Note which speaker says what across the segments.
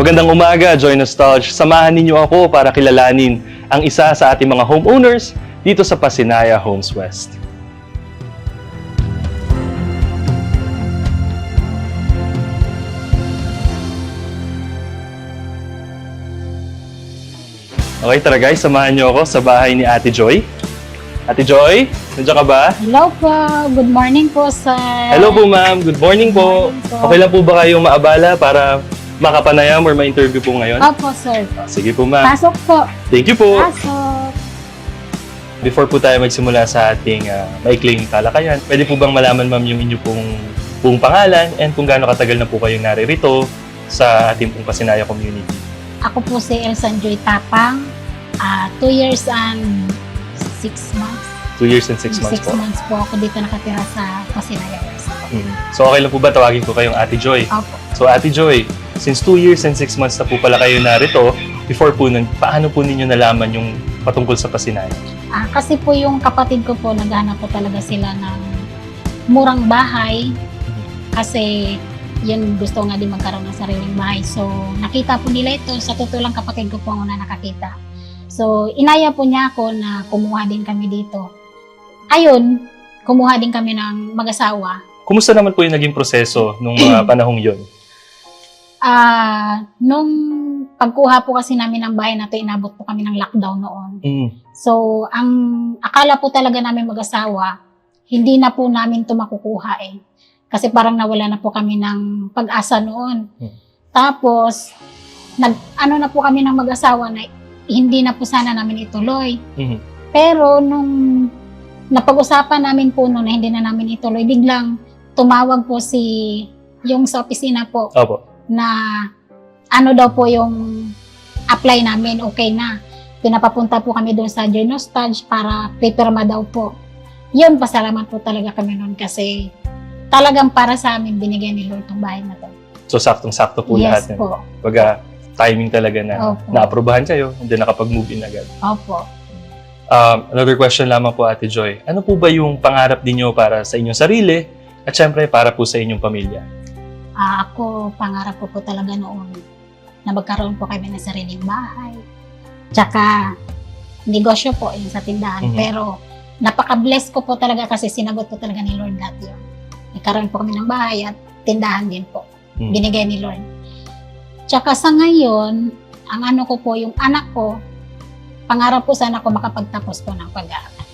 Speaker 1: Magandang umaga, Joy Nostalgia. Samahan ninyo ako para kilalanin ang isa sa ating mga homeowners dito sa Pasinaya Homes West. Okay, tara guys, samahan niyo ako sa bahay ni Ate Joy. Ate Joy, nandiyan ka ba?
Speaker 2: Hello po. Good morning po, sir.
Speaker 1: Hello po ma'am, good morning po.
Speaker 2: Good morning po.
Speaker 1: Okay lang po ba kayong maabala para makapanayam or ma-interview po ngayon?
Speaker 2: Opo, sir.
Speaker 1: Sige po ma'am.
Speaker 2: Pasok po.
Speaker 1: Thank you po.
Speaker 2: Pasok.
Speaker 1: Before po tayo magsimula sa ating maikling talakayan, pwede po bang malaman ma'am yung inyo pong buong pangalan and kung gaano katagal na po kayong naririto sa ating pong Pasinaya community?
Speaker 2: Ako po si Elsan Joy Tapang. 2 years and 6 months.
Speaker 1: 2 years and 6 months
Speaker 2: 6
Speaker 1: po.
Speaker 2: months po ako dito nakatira sa Pasinaya West.
Speaker 1: So okay lang po ba tawagin ko kayong Ate Joy?
Speaker 2: Opo.
Speaker 1: So Ate Joy, since 2 years and 6 months na po pala kayo narito, before po nun, paano po ninyo nalaman yung patungkol sa Pasinaya?
Speaker 2: Kasi po yung kapatid ko po, naghanap po talaga sila ng murang bahay. Kasi yun, gusto nga din magkaroon ng sariling bahay. So, nakita po nila ito. Sa totoo lang, kapatid ko po ang una nakakita. So, inaya po niya ako na kumuha din kami dito. Ayun, kumuha din kami ng mag-asawa.
Speaker 1: Kumusta naman po yung naging proseso nung mga panahong yon?
Speaker 2: Nung pagkuha po kasi namin ng bahay na ito, inabot po kami ng lockdown noon. So, ang akala po talaga namin mag-asawa, hindi na po namin ito makukuha eh. Kasi parang nawala na po kami ng pag-asa noon. Tapos, ano na po kami ng mag-asawa na hindi na po sana namin ituloy. Pero nung napag-usapan namin po noon na hindi na namin ituloy, biglang tumawag po yung sa opisina po
Speaker 1: Opo.
Speaker 2: na ano daw po yung apply namin, okay na. Pinapapunta po kami doon sa Joy Nostalgia para pipirma daw po. Yun, pasalamat po talaga kami noon kasi talagang para sa amin binigay ni Lord itong bahay na to.
Speaker 1: So saktong-sakto po
Speaker 2: Yes
Speaker 1: lahat.
Speaker 2: po.
Speaker 1: Baga, timing talaga na
Speaker 2: Opo.
Speaker 1: na-aprobahan kayo and then nakapag-move in agad.
Speaker 2: Opo.
Speaker 1: Another question lamang po, Ate Joy. Ano po ba yung pangarap ninyo para sa inyong sarili at syempre para po sa inyong pamilya?
Speaker 2: Ako, pangarap ko po talaga noon na magkaroon po kami ng sariling bahay. Tsaka, negosyo po yung sa tindahan. Pero, napaka-bless ko po talaga kasi sinagot po talaga ni Lord lahat yun. Nagkaroon po kami ng bahay at tindahan din po. Binigay ni Lord. Tsaka sa ngayon, ang ano ko po, yung anak ko, pangarap po sana ko makapagtapos po ng pag-aaral.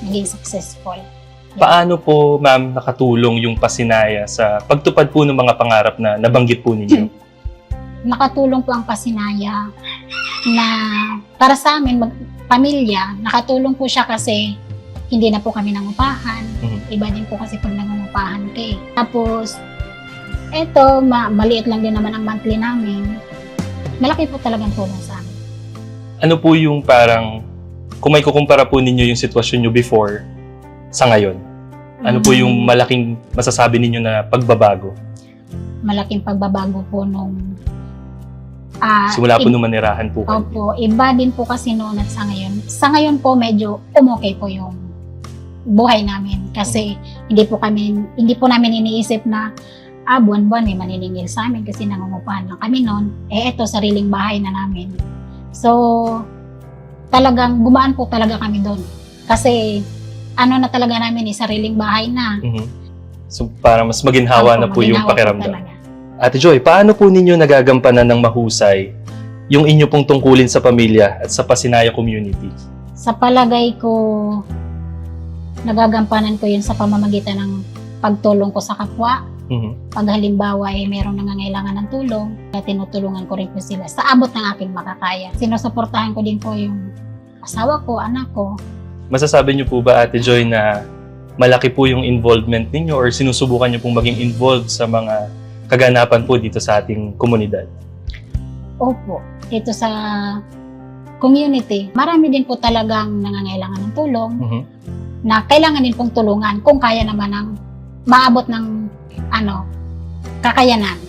Speaker 2: Naging successful.
Speaker 1: Paano po, ma'am, nakatulong yung Pasinaya sa pagtupad po ng mga pangarap na nabanggit po ninyo?
Speaker 2: Nakatulong po ang Pasinaya na para sa amin, pamilya, nakatulong po siya kasi hindi na po kami nangupahan. Iba din po kasi pag nangungupahan kayo. Tapos, eto, maliit lang din naman ang monthly namin. Malaki po talagang tulong sa amin.
Speaker 1: Ano po yung parang, kung may kukumpara po ninyo yung sitwasyon nyo before sa ngayon, ano po yung malaking masasabi ninyo na pagbabago?
Speaker 2: Malaking pagbabago po nung
Speaker 1: Simula po nung manirahan po kayo.
Speaker 2: Opo, iba din po kasi noon at sa ngayon. Sa ngayon po medyo umokay po yung buhay namin kasi hindi po namin iniisip na buwan-buwan may maniningil sa amin kasi nangungupahan lang kami noon. Eto, sariling bahay na namin. So, talagang gumaan po talaga kami doon. Kasi ano na talaga namin sariling bahay na.
Speaker 1: So, para mas maginhawa na po yung
Speaker 2: maginhawa
Speaker 1: pakiramdam.
Speaker 2: talaga.
Speaker 1: Ate Joy, paano po ninyo nagagampanan ng mahusay yung inyo pong tungkulin sa pamilya at sa Pasinaya community?
Speaker 2: Sa palagay ko, nagagampanan ko yun sa pamamagitan ng pagtulong ko sa kapwa. Pag halimbawa mayroong nangangailangan ng tulong, tinutulungan ko rin po sila sa abot ng aking makakaya. Sinusuportahan ko din po yung asawa ko, anak ko.
Speaker 1: Masasabi niyo po ba, Ate Joy, na malaki po yung involvement ninyo or sinusubukan niyo pong maging involved sa mga kaganapan po dito sa ating komunidad?
Speaker 2: Opo, dito sa community, marami din po talagang nangangailangan ng tulong na kailangan din pong tulungan kung kaya naman ng maabot ng kakayanan,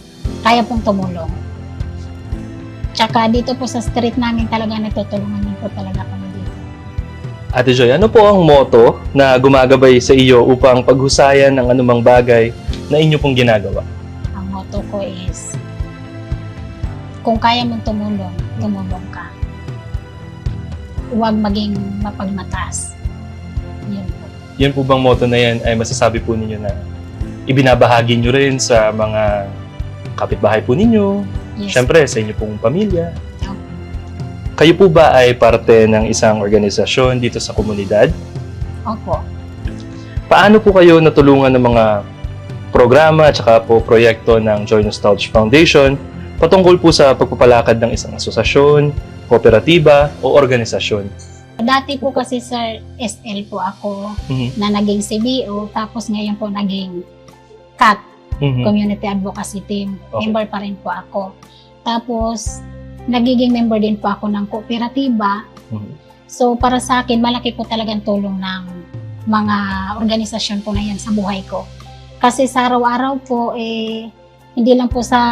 Speaker 2: kaya pong tumulong. Tsaka dito po sa street namin talaga natutulungan din po talaga kami dito.
Speaker 1: Ate Joy, ano po ang motto na gumagabay sa iyo upang paghusayan ng anumang bagay na inyo pong ginagawa?
Speaker 2: Ang motto ko is kung kaya mong tumulong, tumulong ka. Huwag maging mapagmataas. Yun po.
Speaker 1: Yan po bang motto na yan ay masasabi po ninyo na ibinabahagi nyo rin sa mga kapitbahay po ninyo,
Speaker 2: Yes.
Speaker 1: syempre sa inyo pong pamilya?
Speaker 2: Opo.
Speaker 1: Kayo po ba ay parte ng isang organisasyon dito sa komunidad?
Speaker 2: Opo.
Speaker 1: Paano po kayo natulungan ng mga programa at saka po proyekto ng Joy Nostalgia Foundation patungkol po sa pagpapalakad ng isang asosasyon, kooperatiba o organisasyon?
Speaker 2: Dati po kasi Sir SL po ako na naging CBO, tapos ngayon po naging CAT, Community Advocacy Team.
Speaker 1: Okay.
Speaker 2: Member pa rin po ako. Tapos, nagiging member din po ako ng kooperatiba. So, para sa akin, malaki po talagang tulong ng mga organisasyon po na yan sa buhay ko. Kasi sa araw-araw po, hindi lang po sa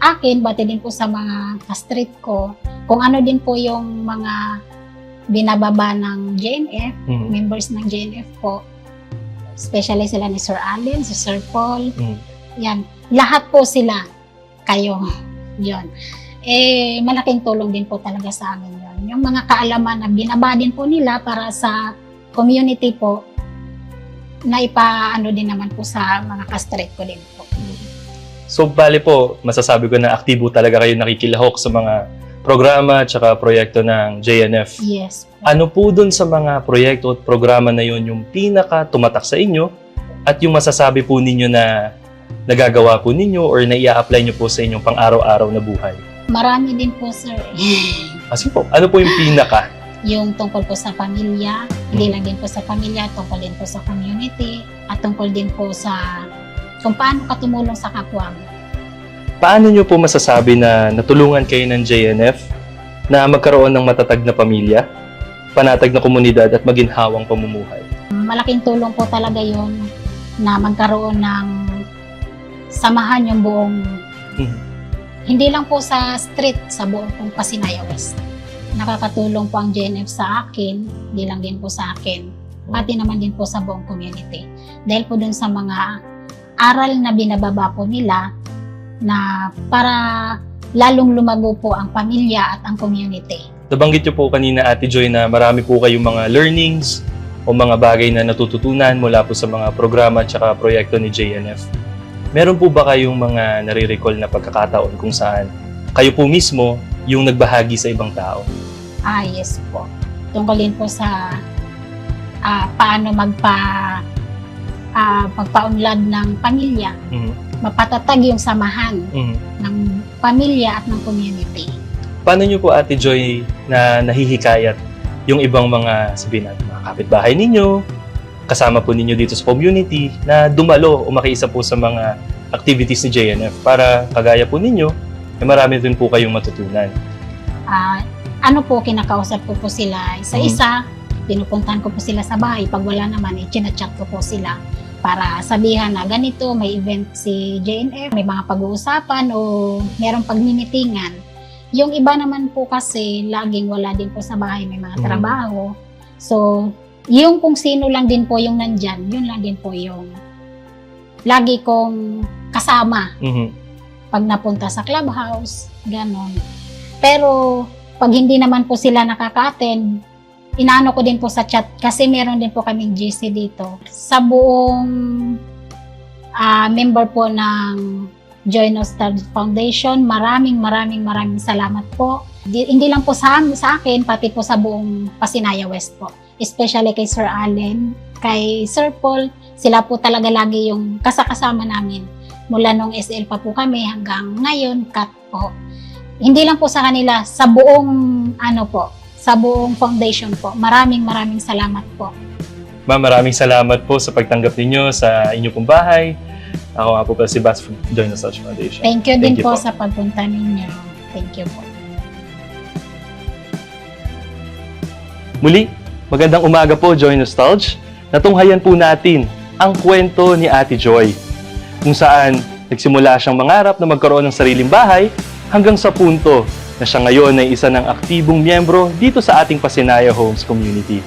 Speaker 2: akin, pati din po sa mga ka-street ko, kung ano din po yung mga binababa ng JNF, members ng JNF po, especially sila ni Sir Allen, si Sir Paul, yan, lahat po sila, kayo, yun. Malaking tulong din po talaga sa amin yun. Yung mga kaalaman na binaba din po nila para sa community po, na ipaano din naman po sa mga ka-street ko din po.
Speaker 1: So, bali po, masasabi ko na aktibo talaga kayo nakikilahok sa mga programa at saka proyekto ng JNF.
Speaker 2: Yes.
Speaker 1: Ano po dun sa mga proyekto at programa na yun yung pinaka tumatak sa inyo at yung masasabi po ninyo na nagagawa po ninyo or na i-apply nyo po sa inyong pang-araw-araw na buhay?
Speaker 2: Marami din po, sir.
Speaker 1: Kasi po, ano po yung pinaka?
Speaker 2: Yung tungkol po sa pamilya, hindi lang din po sa pamilya, tungkol din po sa community, at tungkol din po sa kung paano ka tumulong sa kapwa mo.
Speaker 1: Paano nyo po masasabi na natulungan kayo ng JNF na magkaroon ng matatag na pamilya, panatag na komunidad at maginhawang pamumuhay?
Speaker 2: Malaking tulong po talaga yon na magkaroon ng samahan yung buong, hindi lang po sa street, sa buong pong Pasinaya West. Nakakatulong po ang JNF sa akin, hindi lang din po sa akin, pati naman din po sa buong community. Dahil po dun sa mga aral na binababa po nila na para lalong lumago po ang pamilya at ang community.
Speaker 1: Nabanggit niyo po kanina, Ate Joy, na marami po kayong mga learnings o mga bagay na natututunan mula po sa mga programa at saka proyekto ni JNF. Meron po ba kayong mga nare-recall na pagkakataon kung saan kayo po mismo yung nagbahagi sa ibang tao?
Speaker 2: Yes po. Tungkol din po sa paano magpaunlad ng pamilya. Mapatatag yung samahan ng pamilya at ng community.
Speaker 1: Paano nyo po, Ate Joy, na nahihikayat yung ibang mga, sabihin natin, mga kapitbahay ninyo, kasama po ninyo dito sa community, na dumalo o makiisa po sa mga activities ni JNF para kagaya po ninyo, marami din po kayong matutunan?
Speaker 2: Kinakausap ko po sila isa-isa, pinupuntahan ko po sila sa bahay. Pag wala naman, chinachat ko po sila para sabihan na ganito, may event si JNF, may mga pag-uusapan o merong pagmimitingan. Yung iba naman po kasi laging wala din po sa bahay, may mga trabaho. So, yung kung sino lang din po yung nandyan, yun lang din po yung lagi kong kasama. Pag napunta sa clubhouse, ganon. Pero, pag hindi naman po sila nakaka-attend, inaano ko din po sa chat kasi meron din po kaming GC dito. Sa buong member po ng Joy Nostalgia Foundation, maraming salamat po. Hindi lang po sa akin, pati po sa buong Pasinaya West po. Especially kay Sir Allen, kay Sir Paul, sila po talaga lagi yung kasama namin. Mula nung SL pa po kami hanggang ngayon, CAT po. Hindi lang po sa kanila, sa buong sa buong foundation po. Maraming salamat po.
Speaker 1: Ma'am, maraming salamat po sa pagtanggap ninyo sa inyo pong bahay. Ako nga po pala si Bats from Joy Nostalgia Foundation.
Speaker 2: Thank you din po sa pagpunta ninyo. Thank you po.
Speaker 1: Muli, magandang umaga po, Joy Nostalgia. Natunghayan po natin ang kwento ni Ate Joy, kung saan nagsimula siyang mangarap na magkaroon ng sariling bahay hanggang sa punto na siya ngayon ay isa ng aktibong miyembro dito sa ating Pasinaya Homes Community.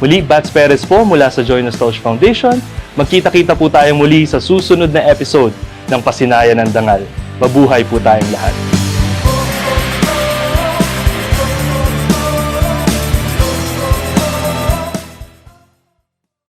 Speaker 1: Muli, Bats Perez po mula sa Joy Nostalgia Foundation. Magkita-kita po tayo muli sa susunod na episode ng Pasinaya ng Dangal. Mabuhay po tayong lahat.